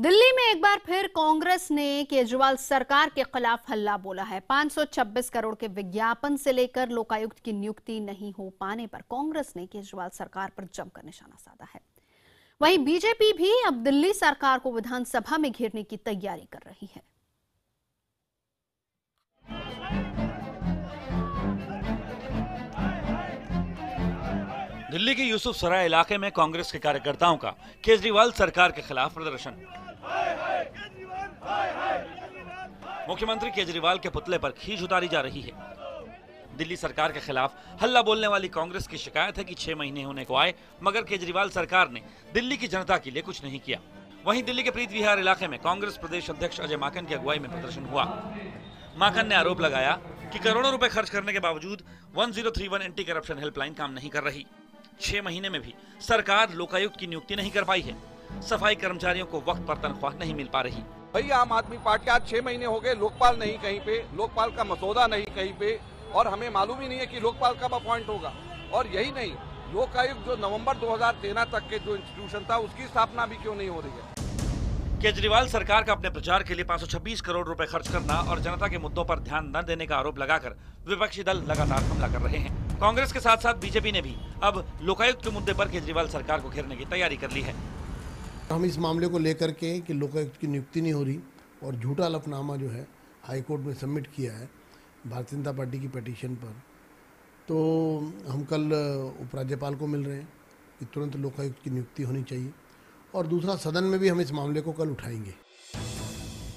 दिल्ली में एक बार फिर कांग्रेस ने केजरीवाल सरकार के खिलाफ हल्ला बोला है। 526 करोड़ के विज्ञापन से लेकर लोकायुक्त की नियुक्ति नहीं हो पाने पर कांग्रेस ने केजरीवाल सरकार पर जमकर निशाना साधा है। वहीं बीजेपी भी अब दिल्ली सरकार को विधानसभा में घेरने की तैयारी कर रही है। दिल्ली के यूसुफसराय इलाके में कांग्रेस के कार्यकर्ताओं का केजरीवाल सरकार के खिलाफ प्रदर्शन। मुख्यमंत्री केजरीवाल के पुतले पर खींच उतारी जा रही है। दिल्ली सरकार के खिलाफ हल्ला बोलने वाली कांग्रेस की शिकायत है कि 6 महीने होने को आए मगर केजरीवाल सरकार ने दिल्ली की जनता के लिए कुछ नहीं किया। वहीं दिल्ली के प्रीत विहार इलाके में कांग्रेस प्रदेश अध्यक्ष अजय माकन की अगुवाई में प्रदर्शन हुआ। माकन ने आरोप लगाया कि करोड़ों रुपए खर्च करने के बावजूद 1031 एंटी करप्शन हेल्पलाइन काम नहीं कर रही। 6 महीने में भी सरकार लोकायुक्त की नियुक्ति नहीं कर पाई है। सफाई कर्मचारियों को वक्त पर तनख्वाह नहीं मिल पा रही। भाई आम आदमी पार्टी आज 6 महीने हो गए, लोकपाल नहीं कहीं पे, लोकपाल का मसौदा नहीं कहीं पे, और हमें मालूम ही नहीं है कि लोकपाल कब अपॉइंट होगा। और यही नहीं, लोकायुक्त जो नवंबर 2013 तक के जो इंस्टीट्यूशन था उसकी स्थापना भी क्यों नहीं हो रही है। केजरीवाल सरकार का अपने प्रचार के लिए 526 करोड़ रुपए खर्च करना और जनता के मुद्दों पर ध्यान न देने का आरोप लगाकर विपक्षी दल लगातार हमला कर रहे हैं। कांग्रेस के साथ साथ बीजेपी ने भी अब लोकायुक्त के मुद्दे पर केजरीवाल सरकार को घेरने की तैयारी कर ली है। हम इस मामले को लेकर के कि लोकायुक्त की नियुक्ति नहीं हो रही और झूठा हलफनामा जो है हाईकोर्ट में सबमिट किया है भारतीय जनता पार्टी की पिटीशन पर, तो हम कल उपराज्यपाल को मिल रहे हैं कि तुरंत लोकायुक्त की नियुक्ति होनी चाहिए और दूसरा सदन में भी हम इस मामले को कल उठाएंगे।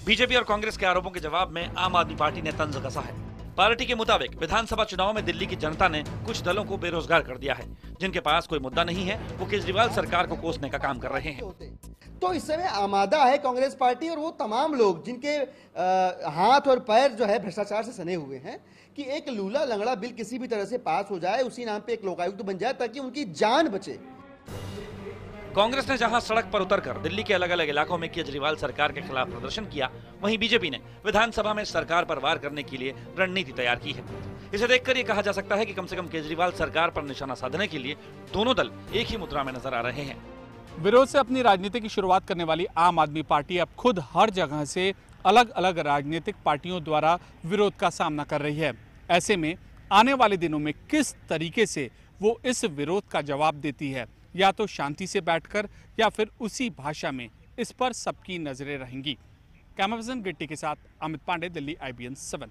बीजेपी और कांग्रेस के आरोपों के जवाब में आम आदमी पार्टी ने तंज कसा है। पार्टी के मुताबिक विधानसभा चुनाव में दिल्ली की जनता ने कुछ दलों को बेरोजगार कर दिया है। जिनके पास कोई मुद्दा नहीं है वो केजरीवाल सरकार को कोसने का काम कर रहे हैं। तो इस समय आमादा है कांग्रेस पार्टी और वो तमाम लोग जिनके हाथ और पैर जो है भ्रष्टाचार से सने हुए हैं कि एक लूला लंगड़ा बिल किसी भी तरह से पास हो जाए, उसी नाम पे एक लोकायुक्त बन जाए ताकि उनकी जान बचे। कांग्रेस ने जहां सड़क पर उतरकर दिल्ली के अलग अलग इलाकों में केजरीवाल सरकार के खिलाफ प्रदर्शन किया, वहीं बीजेपी ने विधानसभा में सरकार पर वार करने के लिए रणनीति तैयार की है। इसे देखकर ये कहा जा सकता है कि कम से कम केजरीवाल सरकार पर निशाना साधने के लिए दोनों दल एक ही मुद्रा में नजर आ रहे हैं। विरोध से अपनी राजनीति की शुरुआत करने वाली आम आदमी पार्टी अब खुद हर जगह से अलग अलग राजनीतिक पार्टियों द्वारा विरोध का सामना कर रही है। ऐसे में आने वाले दिनों में किस तरीके से वो इस विरोध का जवाब देती है, या तो शांति से बैठकर या फिर उसी भाषा में, इस पर सबकी नजरें रहेंगी। कैमरा पर्सन गिट्टी के साथ अमित पांडे, दिल्ली IBN 7।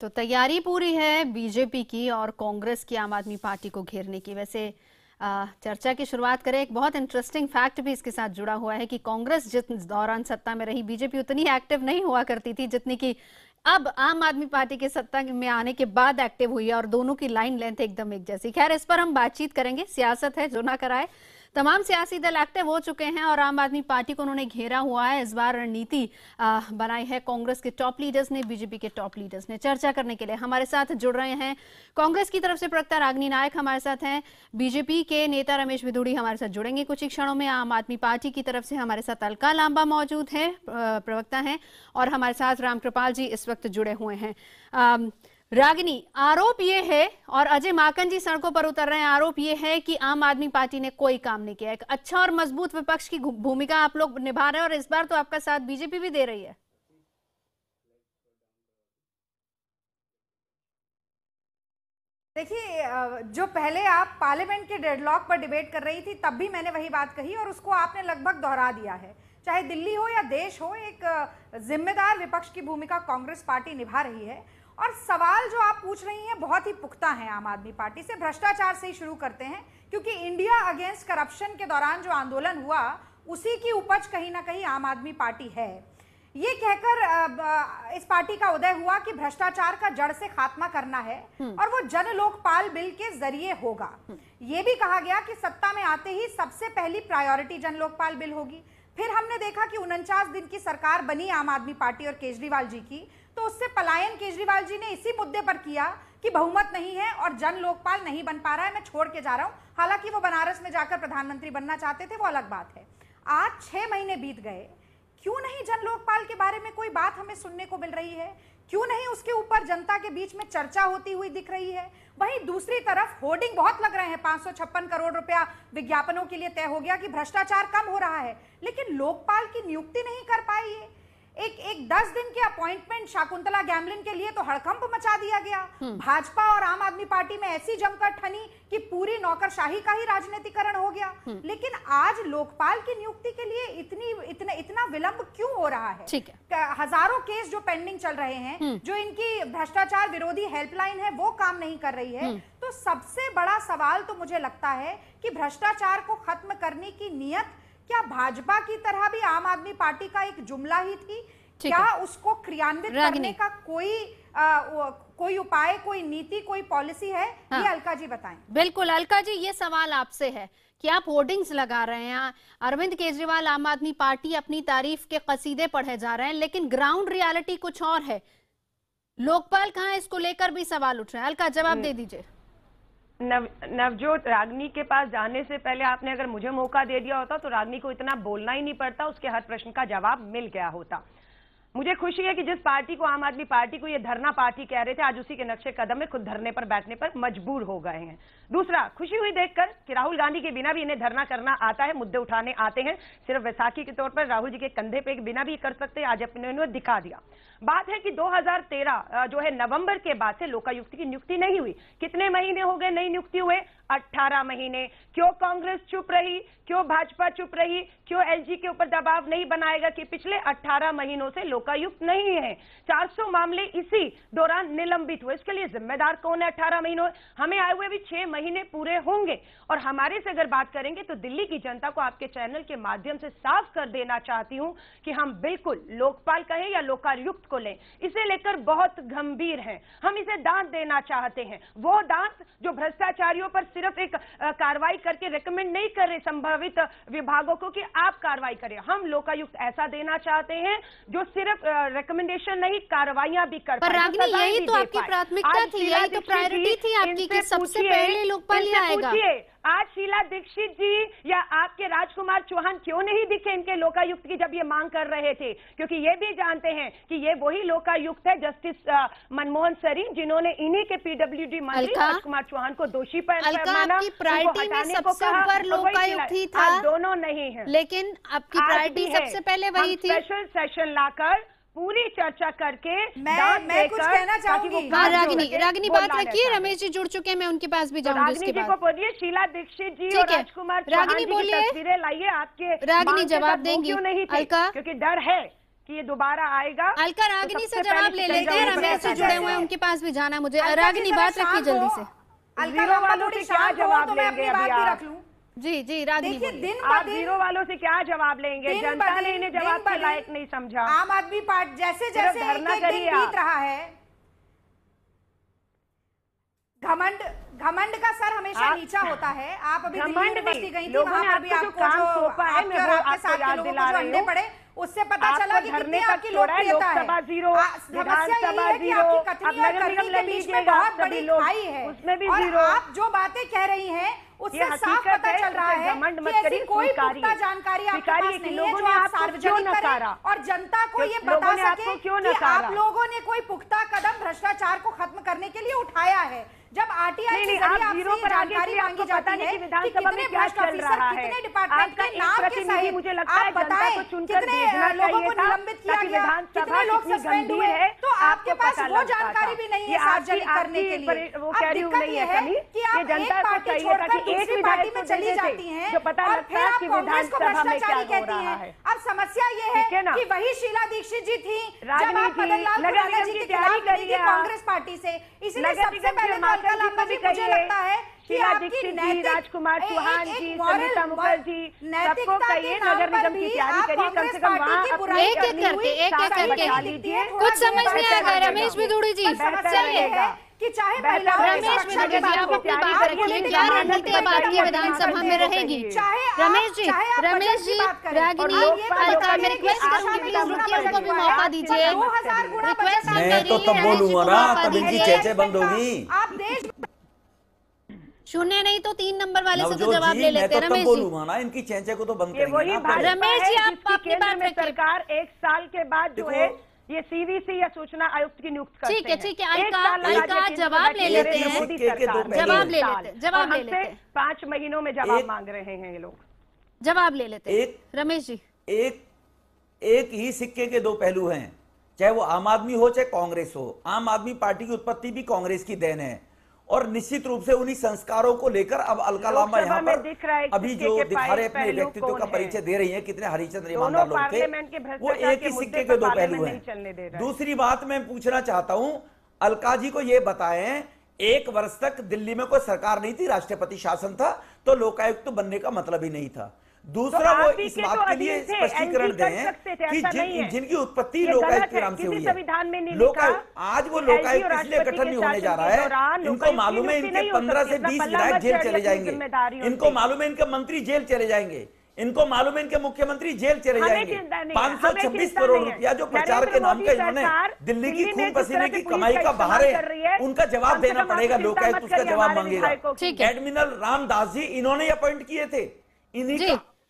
तो तैयारी पूरी है बीजेपी की और कांग्रेस की आम आदमी पार्टी को घेरने की। वैसे चर्चा की शुरुआत करें, एक बहुत इंटरेस्टिंग फैक्ट भी इसके साथ जुड़ा हुआ है कि कांग्रेस जिस दौरान सत्ता में रही बीजेपी उतनी एक्टिव नहीं हुआ करती थी जितनी कि अब आम आदमी पार्टी के सत्ता में आने के बाद एक्टिव हुई है और दोनों की लाइन लेंथ एकदम एक जैसी। खैर, इस पर हम बातचीत करेंगे। सियासत है जो ना कराए। तमाम सियासी दल एक्टिव हो चुके हैं और आम आदमी पार्टी को उन्होंने घेरा हुआ है। इस बार रणनीति बनाई है कांग्रेस के टॉप लीडर्स ने, बीजेपी के टॉप लीडर्स ने। चर्चा करने के लिए हमारे साथ जुड़ रहे हैं कांग्रेस की तरफ से प्रवक्ता रागिनी नायक हमारे साथ हैं, बीजेपी के नेता रमेश बिधूड़ी हमारे साथ जुड़ेंगे कुछ ही क्षणों में। आम आदमी पार्टी की तरफ से हमारे साथ अलका लांबा मौजूद है, प्रवक्ता हैं, और हमारे साथ रामकृपाल जी इस वक्त जुड़े हुए हैं। रागिनी, आरोप ये है, और अजय माकन जी सड़कों पर उतर रहे हैं, आरोप ये है कि आम आदमी पार्टी ने कोई काम नहीं किया। एक अच्छा और मजबूत विपक्ष की भूमिका आप लोग निभा रहे हैं और इस बार तो आपका साथ बीजेपी भी दे रही है। देखिए, जो पहले आप पार्लियामेंट के डेडलॉक पर डिबेट कर रही थी तब भी मैंने वही बात कही और उसको आपने लगभग दोहरा दिया है। चाहे दिल्ली हो या देश हो, एक जिम्मेदार विपक्ष की भूमिका कांग्रेस पार्टी निभा रही है। और सवाल जो आप पूछ रही हैं बहुत ही पुख्ता है आम आदमी पार्टी से। भ्रष्टाचार से ही शुरू करते हैं, क्योंकि इंडिया अगेंस्ट करप्शन के दौरान जो आंदोलन हुआ उसी की उपज कहीं ना कहीं आम आदमी पार्टी है। ये कहकर इस पार्टी का उदय हुआ कि भ्रष्टाचार का जड़ से खात्मा करना है और वो जन लोकपाल बिल के जरिए होगा। ये भी कहा गया कि सत्ता में आते ही सबसे पहली प्रायोरिटी जन लोकपाल बिल होगी। फिर हमने देखा कि 49 दिन की सरकार बनी आम आदमी पार्टी और केजरीवाल जी की, तो उससे पलायन केजरीवाल जी ने इसी मुद्दे पर किया कि बहुमत नहीं है और जन लोकपाल नहीं बन पा रहा है, मैं छोड़ के जा रहा हूं। हालांकि वो बनारस में जाकर प्रधानमंत्री बनना चाहते थे, वो अलग बात है। आज 6 महीने बीत गए, क्यों नहीं जन लोकपाल के बारे में कोई बात हमें सुनने को मिल रही है? क्यों नहीं उसके ऊपर जनता के बीच में चर्चा होती हुई दिख रही है? वहीं दूसरी तरफ होर्डिंग बहुत लग रहे हैं, 556 करोड़ रुपया विज्ञापनों के लिए तय हो गया कि भ्रष्टाचार कम हो रहा है, लेकिन लोकपाल की नियुक्ति नहीं कर पाई है। एक 10 दिन के अपॉइंटमेंट शाकुंतला गैमलिन के लिए तो हड़कंप मचा दिया गया। भाजपा और आम आदमी पार्टी में ऐसी जमकर ठनी कि पूरी नौकरशाही का ही राजनीतिकरण हो गया। लेकिन आज लोकपाल की नियुक्ति के लिए इतना विलंब क्यों हो रहा है? ठीक है, हजारों केस जो पेंडिंग चल रहे हैं, जो इनकी भ्रष्टाचार विरोधी हेल्पलाइन है वो काम नहीं कर रही है। तो सबसे बड़ा सवाल तो मुझे लगता है कि भ्रष्टाचार को खत्म करने की नीयत क्या भाजपा की तरह भी आम आदमी पार्टी का एक जुमला ही थी? क्या उसको क्रियान्वित करने का कोई उपाय, कोई नीति, कोई पॉलिसी है? ये अलका जी बताएं। बिल्कुल अलका जी, ये सवाल आपसे है कि आप होर्डिंग्स लगा रहे हैं, अरविंद केजरीवाल आम आदमी पार्टी अपनी तारीफ के कसीदे पढ़े जा रहे हैं, लेकिन ग्राउंड रियलिटी कुछ और है। लोकपाल कहाँ है, इसको लेकर भी सवाल उठ रहे हैं। अलका जवाब दे दीजिए। नवजोत, रागनी के पास जाने से पहले आपने अगर मुझे मौका दे दिया होता तो रागनी को इतना बोलना ही नहीं पड़ता, उसके हर प्रश्न का जवाब मिल गया होता। मुझे खुशी है कि जिस पार्टी को, आम आदमी पार्टी को ये धरना पार्टी कह रहे थे, आज उसी के नक्शे कदम में खुद धरने पर बैठने पर मजबूर हो गए हैं। दूसरा, खुशी हुई देखकर कि राहुल गांधी के बिना भी इन्हें धरना करना आता है, मुद्दे उठाने आते हैं। सिर्फ वैसाखी के तौर पर राहुल जी के कंधे पे बिना भी कर सकते हैं, आज अपने उन्होंने दिखा दिया। बात है कि 2013 जो है नवंबर के बाद से लोकायुक्त की नियुक्ति नहीं हुई। कितने महीने हो गए नहीं नियुक्ति हुए? 18 महीने। क्यों कांग्रेस चुप रही? क्यों भाजपा चुप रही? क्यों एलजी के ऊपर दबाव नहीं बनाएगा कि पिछले 18 महीनों से लोकायुक्त नहीं है? 400 मामले इसी दौरान निलंबित हुए। इसके लिए जिम्मेदार कौन है? 18 महीनों हमें आए हुए भी 6 महीने पूरे होंगे। और हमारे से अगर बात करेंगे तो दिल्ली की जनता को आपके चैनल के माध्यम से साफ कर देना चाहती हूं कि हम बिल्कुल लोकपाल कहें या लोकायुक्त को लें, इसे लेकर बहुत गंभीर हैं। हम इसे दांत देना चाहते हैं, वो दांत जो भ्रष्टाचारियों पर सिर्फ एक कार्रवाई करके रेकमेंड नहीं कर रहे संभावित विभागों को कि आप कार्रवाई करें। हम लोकायुक्त ऐसा देना चाहते हैं जो सिर्फ रेकमेंडेशन नहीं, कार्रवाइयां भी कर पाए। पर रागनी, यही तो आपकी प्राथमिकता थी, यही तो प्रायोरिटी थी आपकी कि सबसे पहले लोकपाल ही आएगा। आज शीला दीक्षित जी या आपके राजकुमार चौहान क्यों नहीं दिखे इनके लोकायुक्त की जब ये मांग कर रहे थे? क्योंकि ये भी जानते हैं कि ये वही लोकायुक्त है जस्टिस मनमोहन सरीन जिन्होंने इन्हीं के पीडब्ल्यूडी मंत्री राजकुमार चौहान को दोषी पर माना। प्रायोरिटी में सबसे ऊपर लोकायुक्त ही था, दोनों नहीं है, लेकिन आपकी प्रायोरिटी सबसे पहले वही थी। स्पेशल सेशन लाकर पूरी चर्चा करके मैं कुछ कहना चाहूंगी। रागिनी बात रखिए, रमेश जी जुड़ चुके हैं, मैं उनके पास भी जाऊंगी। रागिनी जी को बोलिए, शीला दीक्षित जी और राजकुमार चौहान जी की तस्वीरें लाइए। आपके रागिनी जवाब देंगी अलका, क्योंकि डर है कि ये दोबारा आएगा। अलका रागिनी से जवाब ले लेते हैं, रमेश जी जुड़े हुए हैं, उनके पास भी जाना मुझे। रागिनी बात रखिए जल्दी से। जीरो वालों से क्या जवाब लेंगे अभी आप? जी जी रागिनी, आप जीरो वालों से क्या जवाब लेंगे? जनता ने इन्हें जवाब के लायक नहीं समझा। आम आदमी पार्टी जैसे जैसे धरना बीत रहा है, घमंड का सर हमेशा नीचा होता है। आप अभी दिल्ली यूनिवर्सिटी गई थी, वहां पर भी आपको जो आपके साथ के लोगों को जो अंडे पड़े, उससे पता चला कि कितनी आपकी लोकप्रियता है। समस्या यही है कि आपकी कथनी और करनी के बीच में बहुत बड़ी खाई है, और आप जो बातें कह रही हैं उससे साफ पता चल रहा है कि ऐसी कोई पुख्ता जानकारी आपके पास नहीं है जो आप सार्वजनिक करें और जनता को ये बता सके कि आप लोगों ने कोई पुख्ता कदम भ्रष्टाचार को खत्म करने के लिए उठाया है। जब आरटीआई के जरिए आपसे जानकारी मांगी जाती है कि कितने भ्रष्ट ऑफिसर, कितने डिपार्टमेंट के नाम के सहित आप बताएं कितने लोगों को निलंबित किया गया, कितने लोग सस्पेंड हुए, तो आपके पास वो जानकारी भी नहीं है सार्वजनिक करने के लिए। अब दिक्कत ये है कि आप एक पार्टी छोड़कर दूसरी पार्टी में चली जाती हैं और फिर आप कांग्रेस को भ्रष्टाचारी कहती हैं। अब समस्या ये है कि वही शीला दीक्षित जी थी जब आप मदन लाल खुराना जी के खिलाफ लड़ी थी कांग्रेस पार्टी से, इसलिए सबसे पहले मुझे लगता है कि आपकी नैतिक, राजकुमार चौहान जी, सविता मुखर्जी, सबको कहिए नगर निगम की तैयारी करिए, कम से कम वहाँ एक एक करके कुछ समझ नहीं आएगा। रमेश बिधूड़ी जी चलिए कि चाहे रमेश बिधूड़ी जी आप अपनी बात रखिए, क्या रणनीति अब आपकी विधानसभा में रहेगी? रमेश जी रागिनी अलका, मैं रिक्वेस्ट करूंगी प्लीज रुकिए, उनको भी मौका दीजिए। मैं तो तब बोलूंगा ना तब इनकी चेचे बंद होगी। आप देश शून्य नहीं तो 3 नंबर वाले से तो जवाब ले लेते हैं। रमेश जी बोलूंगा ना इनकी चेचे को तो बंद करेंगे। वही रमेश जी आप अपनी बात में सरकार 1 साल के बाद जो है ये सीवीसी या सूचना आयुक्त की नियुक्त करते हैं। ठीक है, अलका जवाब ले लेते हैं, जवाब ले लेते हैं। 5 महीनों में जवाब मांग रहे हैं ये लोग, जवाब ले लेते हैं। रमेश जी, एक ही सिक्के के दो पहलू हैं, चाहे वो आम आदमी हो चाहे कांग्रेस हो। आम आदमी पार्टी की उत्पत्ति भी कांग्रेस की देन है और निश्चित रूप से उन्हीं संस्कारों को लेकर अब अलका लांबा यहाँ पर अभी जो दिखा रहे अपने व्यक्तित्व का परिचय दे रही है, कितने हरिश्चंद्र ईमानदार लोग थे, वो एक ही सिक्के के दो पहलू हैं। दूसरी बात मैं पूछना चाहता हूं, अलका जी को ये बताएं, 1 वर्ष तक दिल्ली में कोई सरकार नहीं थी, राष्ट्रपति शासन था, तो लोकायुक्त बनने का मतलब ही नहीं था। दूसरा वो इस बात के लिए स्पष्टीकरण दें कि जिनकी उत्पत्ति लोकायुक्त के नाम से हुई है, लोकायुक्त आज वो लोकायुक्त इसलिए गठन नहीं होने जा रहा है, इनको मालूम है इनके 15 से 20 विधायक जेल चले जाएंगे, इनको मालूम है इनके मंत्री जेल चले जाएंगे, इनको मालूम है इनके मुख्यमंत्री जेल चले जाएंगे। 526 करोड़ रुपया जो प्रचार के नाम पे इन्होंने दिल्ली की खून पसीने की कमाई का बहारे, उनका जवाब देना पड़ेगा, लोकायुक्त उसका जवाब मांगेगा। एडमिरल रामदास जी इन्होंने अपॉइंट किए थे, इन्हीं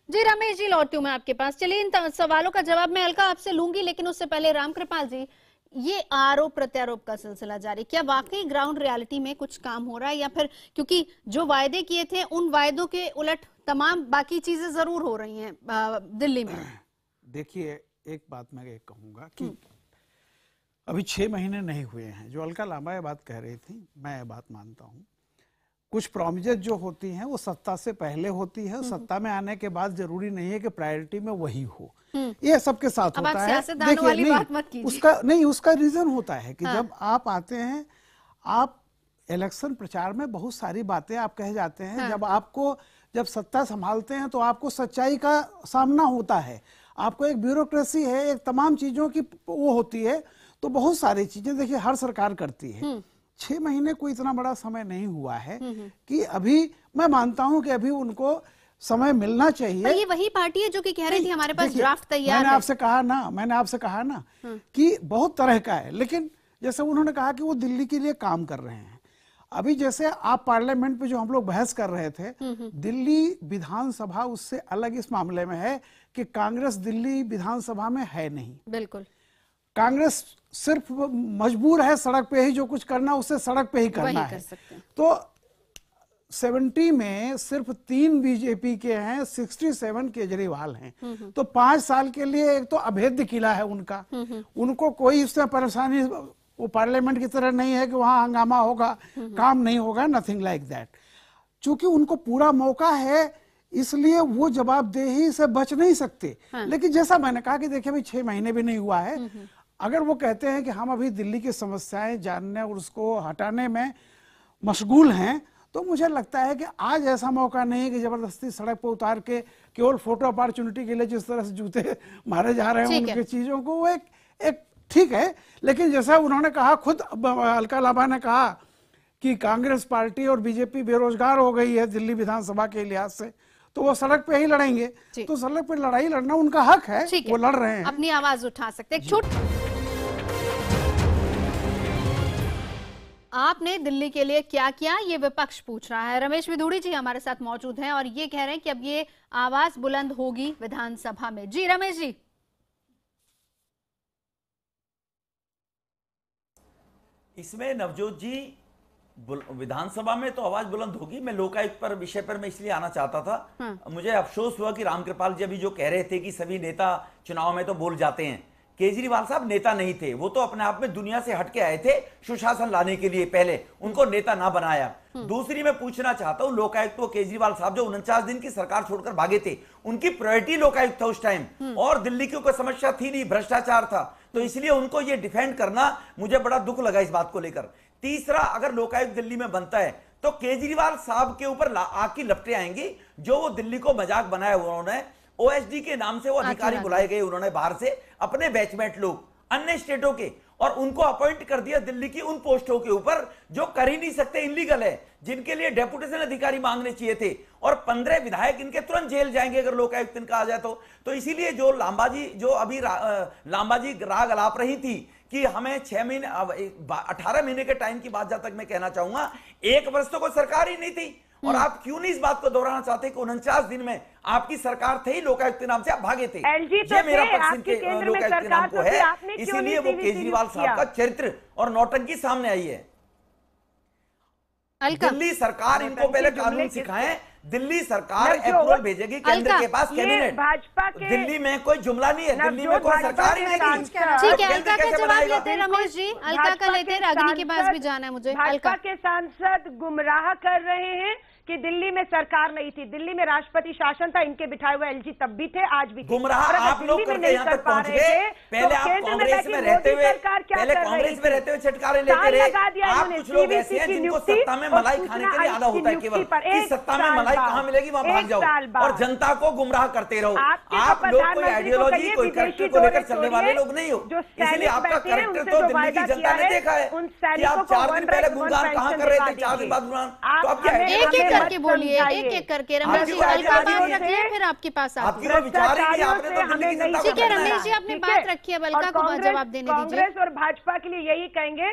जी रमेश जी, लौटती हूँ मैं आपके पास। चलिए, इन सवालों का जवाब मैं अलका आपसे लूंगी, लेकिन उससे पहले रामकृपाल जी, ये आरोप प्रत्यारोप का सिलसिला जारी, क्या वाकई ग्राउंड रियलिटी में कुछ काम हो रहा है, या फिर क्योंकि जो वायदे किए थे उन वायदों के उलट तमाम बाकी चीजें जरूर हो रही हैं दिल्ली में? देखिए, एक बात मैं ये कहूंगा कि अभी 6 महीने नहीं हुए हैं, जो अलका लांबा ये बात कह रही थी, मैं ये बात मानता हूँ। कुछ प्रॉमिसेस जो होती हैं वो सत्ता से पहले होती है, सत्ता में आने के बाद जरूरी नहीं है कि प्रायोरिटी में वही हो, ये सबके साथ होता है। देखिए, उसका रीजन होता है कि जब आप आते हैं, आप इलेक्शन प्रचार में बहुत सारी बातें आप कह जाते हैं, जब सत्ता संभालते हैं तो आपको सच्चाई का सामना होता है, आपको एक ब्यूरोक्रेसी है, एक तमाम चीजों की वो होती है, तो बहुत सारी चीजें देखिए हर सरकार करती है। 6 महीने कोई इतना बड़ा समय नहीं हुआ है कि अभी मैं मानता हूं कि अभी उनको समय मिलना चाहिए। पर ये वही पार्टी है जो कि कह रही थी हमारे पास ड्राफ्ट तैयार है। मैंने आपसे कहा ना कि बहुत तरह का है, लेकिन जैसे उन्होंने कहा कि वो दिल्ली के लिए काम कर रहे हैं। अभी जैसे आप पार्लियामेंट पे जो हम लोग बहस कर रहे थे, दिल्ली विधानसभा उससे अलग इस मामले में है कि कांग्रेस दिल्ली विधानसभा में है नहीं। बिल्कुल, कांग्रेस सिर्फ मजबूर है सड़क पे ही जो कुछ करना उससे सड़क पे ही करना है। तो 70 में सिर्फ 3 बीजेपी के हैं, 67 केजरीवाल हैं। तो 5 साल के लिए एक तो अभेद्य किला है उनका, उनको कोई इससे परेशानी, वो पार्लियामेंट की तरह नहीं है कि वहां हंगामा होगा, काम नहीं होगा, नथिंग लाइक दैट। चूंकि उनको पूरा मौका है इसलिए वो जवाबदेही से बच नहीं सकते। लेकिन जैसा मैंने कहा कि देखिए भाई 6 महीने भी नहीं हुआ है, अगर वो कहते हैं कि हम अभी दिल्ली की समस्याएं जानने और उसको हटाने में मशगूल हैं, तो मुझे लगता है कि आज ऐसा मौका नहीं है कि जबरदस्ती सड़क पर उतार के केवल फोटो अपॉर्चुनिटी के लिए जिस तरह से जूते मारे जा रहे हैं उनके चीजों को, वो एक ठीक है। लेकिन जैसा उन्होंने कहा, खुद अलका लांबा ने कहा कि कांग्रेस पार्टी और बीजेपी बेरोजगार हो गई है दिल्ली विधानसभा के लिहाज से, तो वो सड़क पे ही लड़ेंगे। तो सड़क पे लड़ाई लड़ना उनका हक है, वो लड़ रहे हैं, अपनी आवाज उठा सकते हैं। आपने दिल्ली के लिए क्या किया, ये विपक्ष पूछ रहा है। रमेश विधूड़ी जी हमारे साथ मौजूद हैं और ये कह रहे हैं कि अब ये आवाज बुलंद होगी विधानसभा में। जी रमेश जी। इसमें नवजोत जी, विधानसभा में तो आवाज बुलंद होगी। मैं लोकायुक्त पर विषय पर मैं इसलिए आना चाहता था, मुझे अफसोस हुआ कि रामकृपाल जी अभी जो कह रहे थे कि सभी नेता चुनाव में तो बोल जाते हैं, केजरीवाल साहब नेता नहीं थे, वो तो अपने आप में दुनिया से हटके आए थे सुशासन लाने के लिए, पहले उनको नेता ना बनाया। दूसरी मैं पूछना चाहता हूं, लोकायुक्त वो केजरीवाल साहब जो 49 दिन की सरकार छोड़कर भागे थे, उनकी प्रायोरिटी लोकायुक्त था उस टाइम, और दिल्ली की कोई समस्या थी नहीं, भ्रष्टाचार था, तो इसलिए उनको ये डिफेंड करना मुझे बड़ा दुख लगा इस बात को लेकर। तीसरा, अगर लोकायुक्त दिल्ली में बनता है तो केजरीवाल साहब के ऊपर आग की लपटें आएंगी, जो वो दिल्ली को मजाक बनाया उन्होंने। ओएसडी के नाम से वो अधिकारी बुलाए गए उन्होंने बाहर से, अपने बैचमेट लोग अन्य स्टेटों के, और उनको अपॉइंट कर दिया दिल्ली की उन पोस्टों के ऊपर जो कर ही नहीं सकते, इलीगल है, जिनके लिए डेपुटेशन अधिकारी मांगने चाहिए थे, और 15 विधायक इनके तुरंत जेल जाएंगे अगर लोकायुक्त इनका आ जाए तो इसीलिए जो लांबाजी, जो अभी लांबाजी राग अलाप रही थी कि हमें 6 महीने 18 महीने के टाइम की बात जहां तक मैं कहना चाहूंगा, 1 वर्ष तो कोई सरकार ही नहीं थी, और आप क्यों नहीं इस बात को दोहराना चाहते कि 49 दिन में आपकी सरकार थे ही, लोकायुक्त के नाम से आप भागे थे। ये मेरा पक्ष इनके लोकायुक्त के नाम को है, इसीलिए वो केजरीवाल साहब का चरित्र और नौटंकी सामने आई है। दिल्ली सरकार इनको पहले कानून सिखाए, दिल्ली सरकार अप्रूवल भेजेगी केंद्र के पास, कैबिनेट। भाजपा के दिल्ली में कोई जुमला नहीं है, दिल्ली में कोई सरकार ही नहीं। ठीक है, अलका का जवाब लेते हैं रमेश जी, अलका का लेते हैं, रागिनी के पास भी जाना है मुझे। भाजपा के सांसद गुमराह कर रहे हैं कि दिल्ली में सरकार नहीं थी, दिल्ली में राष्ट्रपति शासन था, इनके बिठाए हुए एलजी तब भी थे, आज भी थे। गुमराह आप लोग करके यहाँ तक पहुंच गए। पहले आप कांग्रेस में रहते हुए, पहले कांग्रेस में रहते हुए छटकारे लेते रहे। आप कुछ लोग ऐसे हैं जिनको सत्ता में मलाई खाने के लिए आना होता है केवल, कि सत्ता में मलाई कहाँ मिलेगी वहां भाग जाओ और जनता को गुमराह करते रहो। आप लोग कोई आइडियोलॉजी, कोई कैरेक्टर को लेकर चलने वाले लोग नहीं हो, इसलिए आपका कैरेक्टर तो दिल्ली की जनता ने देखा है कि आप 4 दिन पहले गुणगान कहाँ कर रहे थे, 4 दिन बाद गुणगान। तो आप क्या करके बोलिए, एक करके रमेश जी, अलका बात रखिए, फिर आपके पास आपकी तो विचार ही नहीं, आपने तो दिल्ली की जनता को ठीक है रमेश जी, आपने बात रखी है, अलका को जवाब देने दीजिए। कांग्रेस और भाजपा के लिए यही कहेंगे,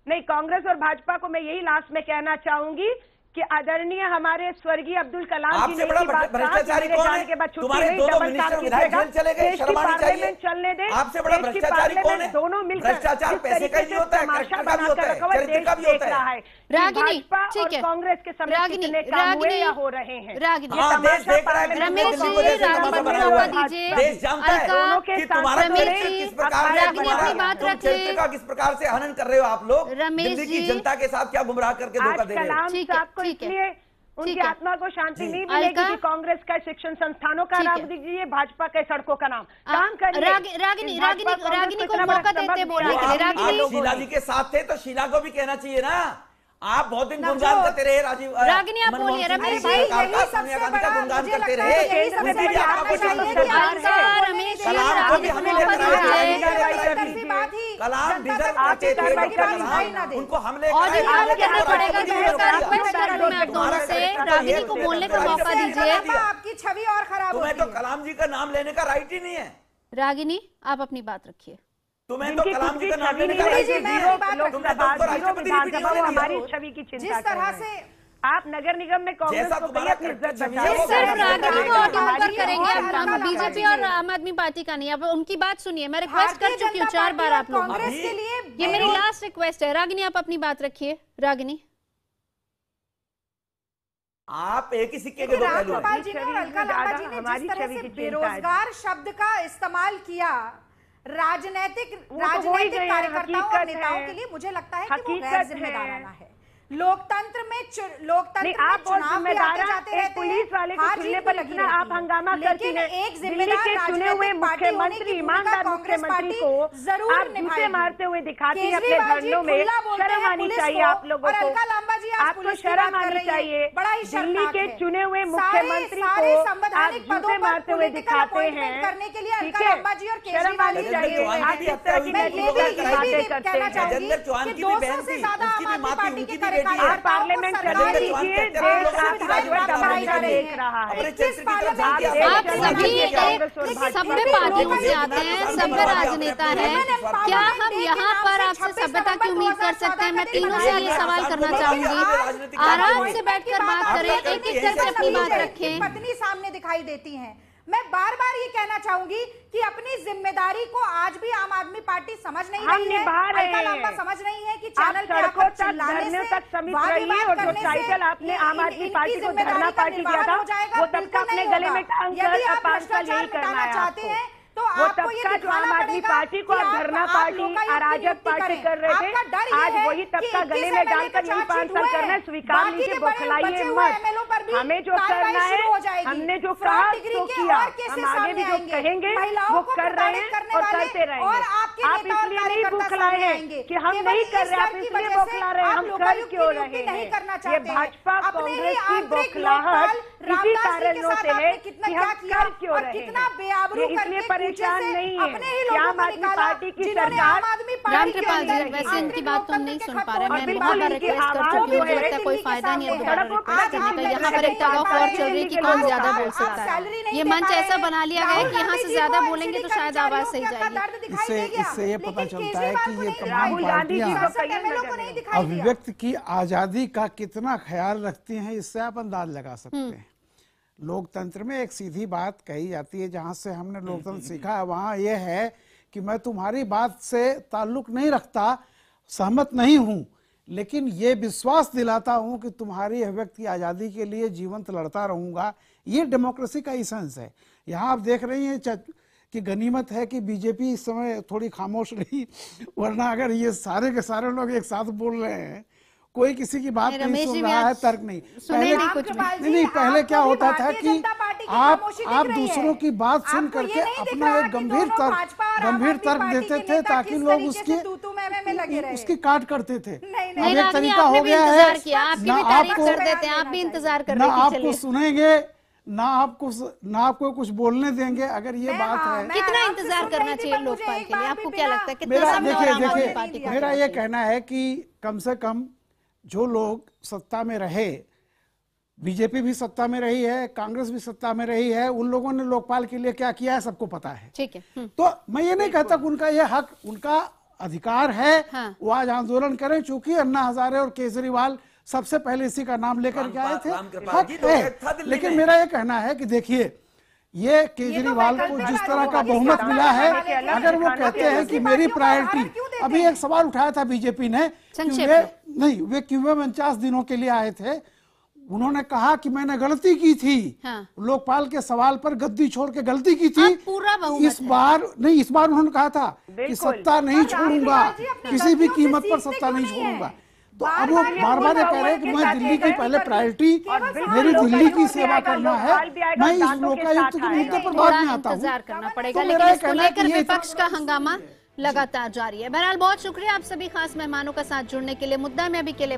नहीं कांग्रेस और भाजपा को मैं यही लास्ट में कहना चाहूंगी कि आदरणीय हमारे स्वर्गीय अब्दुल कलाम जी ने भ्रष्टाचारी कौन है? तुम्हारे दो मिनिस्टर विधायक जेल चले गए, शर्म आनी चाहिए। चलने दे, आपसे बड़ा भ्रष्टाचारी कौन है? दोनों मिलकर भ्रष्टाचार पैसे का नहीं होता है, कैरेक्टर का भी होता है, चरित्र का भी होता है। रागिनी, ठीक है, कांग्रेस के समय कितने काम हुए या हो रहे हैं, रागिनी देश देख रहा है, रमेश जी, देश जानता है कि तुम्हारा चरित्र किस प्रकार से, तुम्हारा चरित्र का किस प्रकार से हनन कर रहे हो आप लोग, दिल्ली की जनता के साथ क्या गुमराह करके धोखा दे रहे हो। इसलिए उनकी आत्मा को शांति नहीं मिलेगी कि कांग्रेस का शिक्षण संस्थानों का नाम दीजिए, भाजपा के सड़कों का नाम काम करिए। रागिनी को मौका देते बोलने के लिए। रागिनी शीला जी के साथ थे तो शीला को भी कहना चाहिए ना, आप बहुत दिन गुणगान करते रहे राजीव, रागिनी आप बोलिए, रमेश जी सोनिया गांधी का गुणगान करते रहे, कलाम डिजर्व करते थे, उनको हमले रागिनी को बोलने का मौका दीजिए, आपकी छवि और खराब तुम्हें तो कलाम जी का नाम लेने का राइट ही नहीं है। रागिनी आप अपनी बात रखिए, तुम्हें तो कलाम जी का नाम लेने का राइट नहीं है, हमारी छवि की चिंता जिस तरह से आप नगर निगम में कांग्रेस को बीजेपी और आम आदमी पार्टी का नहीं, अब उनकी बात सुनिए, मैं रिक्वेस्ट कर चुकी हूँ 4 बार आप लोग, ये मेरी लास्ट रिक्वेस्ट है। रागिनी आप अपनी बात रखिए। रागिनी आप एक ही सिक्के के दो पहलू हैं। राज्यपाल जी ने और अलका लांबा जी ने जिस तरह से बेरोजगार शब्द का इस्तेमाल किया राजनीतिक कार्यकर्ताओं और नेताओं के लिए, मुझे लगता है कि वो गैर जिम्मेदाराना है। लोकतंत्र में चुनाव भी आते जाते रहते पुलिस वाले को चुनने पर इतना आप हंगामा करती हैं, एक जिम्मेदार चुने हुए मुख्यमंत्री, ईमानदार मुख्यमंत्री को जरूर आप जूते मारते हुए दिखाती हैं अपने धरनों में। शर्म आनी चाहिए आप लोगों को, आपको शर्म आनी चाहिए। दिल्ली के चुने हुए मुख्यमंत्री को आप जूते मारते हुए दिखाते हैं, ठीक है, शर्म आनी चाहिए। आप इस तरह की बातें करते हैं। आप पार्लियामेंट चला लीजिए, देश आपकी देख रहा है। आप सभी एक सभ्य पार्टियों से आते हैं, सभ्य राजनेता हैं, क्या हम यहाँ पर आपसे सभ्यता की उम्मीद कर सकते हैं? मैं तीनों से ये सवाल करना चाहूंगी, आराम से बैठकर बात करें, एक एक करके अपनी बात रखें। पत्नी सामने दिखाई देती है। मैं बार बार ये कहना चाहूंगी कि अपनी जिम्मेदारी को आज भी आम आदमी पार्टी समझ नहीं रही है, अलका लांबा समझ नहीं है कि चैनल पे आकर चिल्लाने से, और जो टाइटल आपने आम आदमी पार्टी को धरना पार्टी दिया था, वो तबका अपने गले में टांग कर 5 साल यही करना चाहते हैं। तो वो तबका जो आम आदमी पार्टी को आप धरना पार्टी, अराजक पार्टी कर रहे थे, आज वही तबका गले में डालकर यही 5 साल करना स्वीकार लीजिए, बौखलाइए मत। हमें जो करना है, हमने जो कहा तो किया, हम आगे भी जो कहेंगे वो कर रहे हैं और करते रहेंगे। आप इसलिए नहीं बौखलाए हैं कि हम नहीं कर रहे, आप इसलिए बौखला रहे हैं, हम कर क्यों रहे हैं? ये भाजपा कांग्रेस की बौखलाहट इसी कारणों से है कितना कि क्या हम किया कर क्यों और रहे कितना बेआबरू हैं। इसलिए परेशान नहीं है अपने ही कि लोगों आम को आदमी निकाला, पार्टी की जिन्होंने सरकार आम आदमी पार्टी के रामकृपाल जी, अंदर वैसे इनकी बात तो हम नहीं सुन पा रहे, और मैं बिल्कुल बहुत बार इनकी रिक्वेस्ट कर आवाज चुकी हूँ, जो मुझे है लगता है कोई दिल्ली के फायदा नहीं है सामने दोबारा सड़कों पे रिक्वेस्ट करने का। यहाँ पर एक टग ऑफ वॉर चल रही है कि कौन ज्यादा बोल सकता है। ये मंच ऐसा बना लिया गया है कि यहाँ से ज्यादा बोलेंगे तो शायद आवाज सही जाएगी। इससे ये पता चलता है कि ये तमाम राहुल गांधी जी पार्टियां को एमएलए को नहीं दिखाई दिया। अभिव्यक्ति की आजादी का कितना ख्याल रखती हैं, इससे आप अंदाज लगा सकते हैं। लोकतंत्र में एक सीधी बात कही जाती है, जहां से हमने लोकतंत्र सीखा है वहां यह है कि मैं तुम्हारी बात से ताल्लुक नहीं रखता, सहमत नहीं हूं, लेकिन ये विश्वास दिलाता हूं कि तुम्हारी अभिव्यक्ति आज़ादी के लिए जीवंत लड़ता रहूंगा। ये डेमोक्रेसी का इसेंस है। यहाँ आप देख रही हैं कि गनीमत है कि बीजेपी इस समय थोड़ी खामोश रही, वरना अगर ये सारे के सारे लोग एक साथ बोल रहे हैं, कोई किसी की बात नहीं सुन रहा है, तर्क नहीं। पहले पहले क्या होता था कि आप दूसरों की बात सुन करके अपना एक गंभीर तर्क देते थे ताकि लोग उसकी काट करते थे। अब एक तरीका हो गया है, ना आपको सुनेंगे, ना आपको कुछ बोलने देंगे। अगर ये बात है, कितना इंतजार करना चाहिए लोकपाल के लिए, आपको क्या लगता है कितना समय और आम आदमी पार्टी को? मेरा ये कहना है कि कम से कम जो लोग सत्ता में रहे, बीजेपी भी सत्ता में रही है, कांग्रेस भी सत्ता में रही है, उन लोगों ने लोकपाल के लिए क्या किया है सबको पता है। ठीक है। तो मैं ये नहीं कहता कि उनका ये हक, उनका अधिकार है, वो आज आंदोलन करें। चूंकि अन्ना हजारे और केजरीवाल सबसे पहले इसी का नाम लेकर के आए थे, हक है। लेकिन मेरा ये कहना है कि देखिए, ये केजरीवाल को जिस तरह का बहुमत मिला है, अगर वो कहते हैं कि मेरी प्रायोरिटी, अभी एक सवाल उठाया था बीजेपी ने, वे क्यों 49 दिनों के लिए आए थे, उन्होंने कहा कि मैंने गलती की थी। लोकपाल के सवाल पर गद्दी छोड़ के गलती की थी। इस बार उन्होंने कहा था कि सत्ता नहीं छोड़ूंगा, किसी भी कीमत पर सत्ता नहीं छोड़ूंगा। तो अब वो बार बार ये कह रहे हैं कि मैं दिल्ली की पहले प्रायोरिटी, मेरी दिल्ली की सेवा करना है, मैं इस लोकायुक्त के मुद्दे पर बाद में आता हूँ। इंतजार करना पड़ेगा, लेकिन इसको लेकर विपक्ष का हंगामा लगातार जारी है। बहरहाल बहुत शुक्रिया आप सभी खास मेहमानों का साथ जुड़ने के लिए। मुद्दा में अभी के लिए